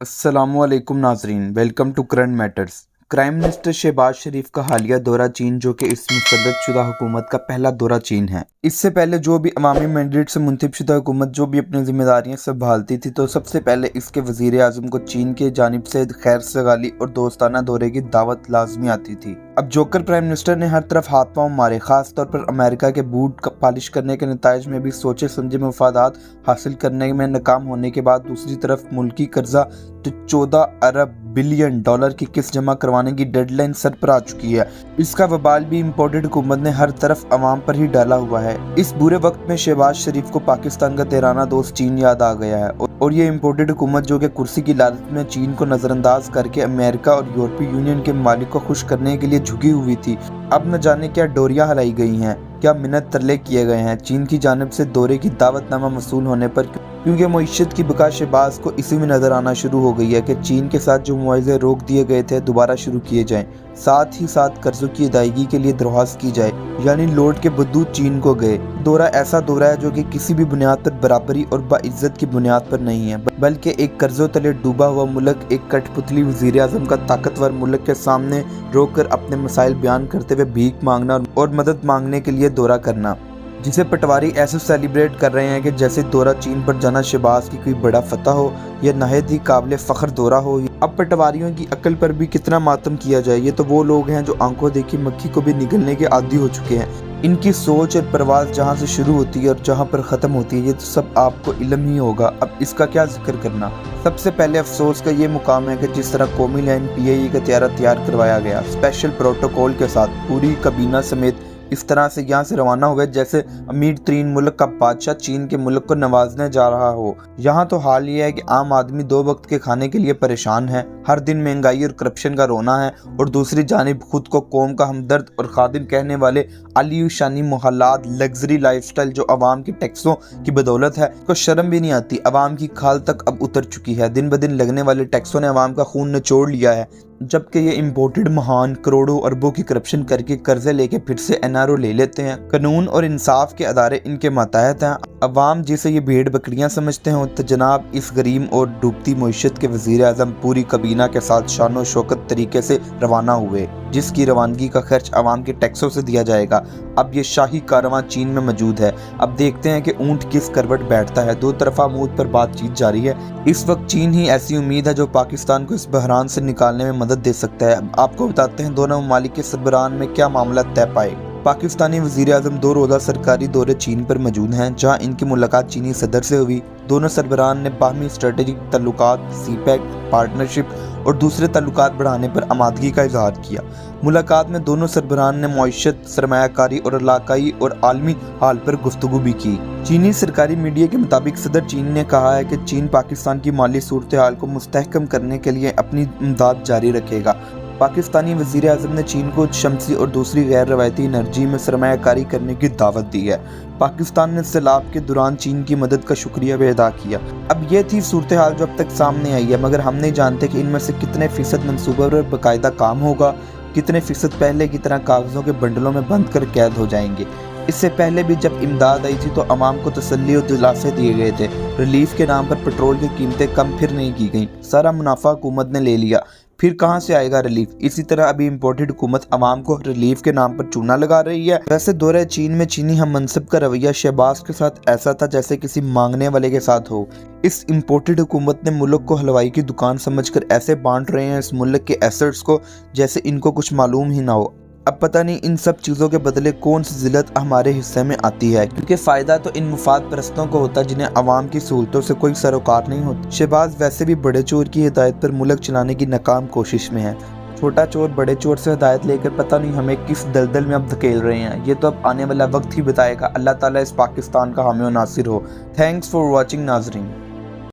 अस्सलामु अलैकुम नाजरीन, welcome to current matters. Crime minister Shehbaz Sharif का हालिया दौरा चीन, जो कि इस मुसद्दद शुदा हुकूमत का पहला दौरा चीन है। इससे पहले जो भी अवामी मैंडेट से मुंतखब शुदा हुकूमत जो भी अपनी जिम्मेदारियां संभालती थी, तो सबसे पहले इसके वजीर आज़म को चीन के जानिब से खैर सगाली और दोस्ताना दौरे की दावत लाजमी आती थी। अब जोकर प्राइम मिनिस्टर ने हर तरफ हाथ पांव मारे, खास तौर पर अमेरिका के बूट पॉलिश करने के नताइज में भी सोचे समझे मफादात हासिल करने में नाकाम होने के बाद दूसरी तरफ मुल्की कर्जा तो 14 अरब बिलियन डॉलर की किस्त जमा करवाने की डेडलाइन सर पर आ चुकी है। इसका वबाल भी इम्पोर्टेड हुकूमत ने हर तरफ अवाम पर ही डाला हुआ है। इस बुरे वक्त में शहबाज शरीफ को पाकिस्तान का तेराना दोस्त चीन याद आ गया है और ये इम्पोर्टेड हुकूमत जो कि कुर्सी की लालच में चीन को नजरअंदाज करके अमेरिका और यूरोपीय यूनियन के मालिक को खुश करने के लिए झुकी हुई थी, अब न जाने क्या डोरियां हलाई गई हैं, क्या मिन्नत तरले किए गए हैं चीन की जानिब से दौरे की दावतनामा मसूल होने पर, क्योंकि मईशत की बका शहबाज को इसी में नजर आना शुरू हो गई है कि चीन के साथ जो मुआवजे रोक दिए गए थे दोबारा शुरू किए जाएं, साथ ही साथ कर्जों की अदायगी के लिए दरख्वास्त की जाए, यानी लौट के बदू चीन को गए। दौरा ऐसा दौरा है जो कि किसी भी बुनियाद पर बराबरी और बाइज्जत की बुनियाद पर नहीं है, बल्कि एक कर्जों तले डूबा हुआ मुल्क एक कठपुतली वजीर आज़म का ताकतवर मुल्क के सामने रोक कर अपने मसाइल बयान करते हुए भीख मांगना और मदद मांगने के लिए दौरा करना, जिसे पटवारी ऐसे सेलिब्रेट कर रहे हैं कि जैसे दौरा चीन पर जाना शहबाज की कोई बड़ा फतह हो या नहायत ही काबिल फ़ख्र दौरा हो। अब पटवारियों की अक्ल पर भी कितना मातम किया जाए। ये तो वो लोग हैं जो आंखों देखी मक्खी को भी निगलने के आदी हो चुके हैं। इनकी सोच और परवाज़ जहाँ से शुरू होती है और जहाँ पर ख़त्म होती है, ये तो सब आपको इल्म ही होगा। अब इसका क्या जिक्र करना। सबसे पहले अफसोस का ये मुकाम है कि जिस तरह कौमी लाइन PIE का तैयार करवाया गया स्पेशल प्रोटोकॉल के साथ पूरी कबीना समेत इस तरह से यहाँ से रवाना हुए जैसे अमीर तरीन मुल्क का बादशाह चीन के मुल्क को नवाजने जा रहा हो। यहाँ तो हाल ये है कि आम आदमी 2 वक्त के खाने के लिए परेशान है, हर दिन महंगाई और करप्शन का रोना है, और दूसरी जानिब खुद को कौम का हमदर्द और खादिम कहने वाले आली शानी मोहल्लात लग्जरी लाइफस्टाइल जो अवाम के टैक्सों की बदौलत है को शर्म भी नहीं आती। अवाम की खाल तक अब उतर चुकी है। दिन ब दिन लगने वाले टैक्सों ने अवाम का खून निचोड़ लिया है, जबकि ये इम्पोर्टेड महान करोड़ों अरबों की करप्शन करके कर्जे लेके फिर से NRO ले लेते हैं। कानून और इंसाफ के अदारे इनके मातहत हैं। अवाम जिसे ये भेड़ बकरियां समझते हैं, तो जनाब इस गरीब और डूबती मईशत के वजीर आज़म पूरी कबीना के साथ शानो शौकत तरीके से रवाना हुए, जिसकी रवानगी का खर्च अवाम के टैक्सों से दिया जाएगा। अब ये शाही कारवां चीन में मौजूद है। अब देखते हैं कि ऊंट किस करवट बैठता है। 2 तरफा मूड पर बातचीत जारी है। इस वक्त चीन ही ऐसी उम्मीद है जो पाकिस्तान को इस बहरान से निकालने में मदद दे सकता है। आपको बताते हैं दोनों ममालिक के सरबराहान में क्या मामला तय पाए। पाकिस्तानी वज़ीर आज़म 2 रोज़ा सरकारी दौरे चीन पर मौजूद हैं, जहां इनकी मुलाकात चीनी सदर से हुई। दोनों सरबराहान ने बाहमी स्ट्रेटेजिक तल्लुकात, CPEC, पार्टनरशिप और दूसरे तल्लुकात बढ़ाने पर आमादगी का इजहार किया। मुलाकात में दोनों सरबराहान ने मईशत, सरमायाकारी और इलाकाई और आलमी हाल पर गुफ्तगू भी की। चीनी सरकारी मीडिया के मुताबिक सदर चीन ने कहा है कि चीन पाकिस्तान की माली सूरत हाल को मुस्तहकम करने के लिए अपनी इमदाद जारी रखेगा। पाकिस्तानी वज़ीर आज़म ने चीन को शमसी और दूसरी गैर रवायती एनर्जी में सरमायाकारी करने की दावत दी है। पाकिस्तान ने सैलाब के दौरान चीन की मदद का शुक्रिया भी अदा किया। अब ये थी सूरत हाल जो अब तक सामने आई है, मगर हम नहीं जानते कि इनमें से कितने फ़ीसद मनसूबे पर बाकायदा काम होगा, कितने फ़ीसद पहले की तरह कागज़ों के बंडलों में बंद कर कैद हो जाएंगे। इससे पहले भी जब इमदाद आई थी तो अवाम को तसल्ली और दिलासे दिए गए थे। रिलीफ के नाम पर पेट्रोल की कीमतें कम फिर नहीं की गईं, सारा मुनाफा हुकूमत ने ले लिया। फिर कहां से आएगा रिलीफ। इसी तरह अभी इम्पोर्टेड हुकूमत अवाम को रिलीफ के नाम पर चूना लगा रही है। वैसे दौरे चीन में चीनी हम मनसब का रवैया शहबाज के साथ ऐसा था जैसे किसी मांगने वाले के साथ हो। इस इम्पोर्टेड हुकूमत ने मुल्क को हलवाई की दुकान समझकर ऐसे बांट रहे हैं इस मुल्क के एसेट्स को जैसे इनको कुछ मालूम ही ना हो। अब पता नहीं इन सब चीज़ों के बदले कौन सी जिल्लत हमारे हिस्से में आती है, क्योंकि फ़ायदा तो इन मुफाद परस्तों को होता है जिन्हें अवाम की सहूलतों से कोई सरोकार नहीं होती। शहबाज वैसे भी बड़े चोर की हिदायत पर मुल्क चलाने की नाकाम कोशिश में है। छोटा चोर बड़े चोर से हिदायत लेकर पता नहीं हमें किस दलदल में अब धकेल रहे हैं। ये तो अब आने वाला वक्त ही बताएगा। अल्लाह ताला इस पाकिस्तान का हामी और नासिर हो। थैंक्स फॉर वॉचिंग नाजरीन।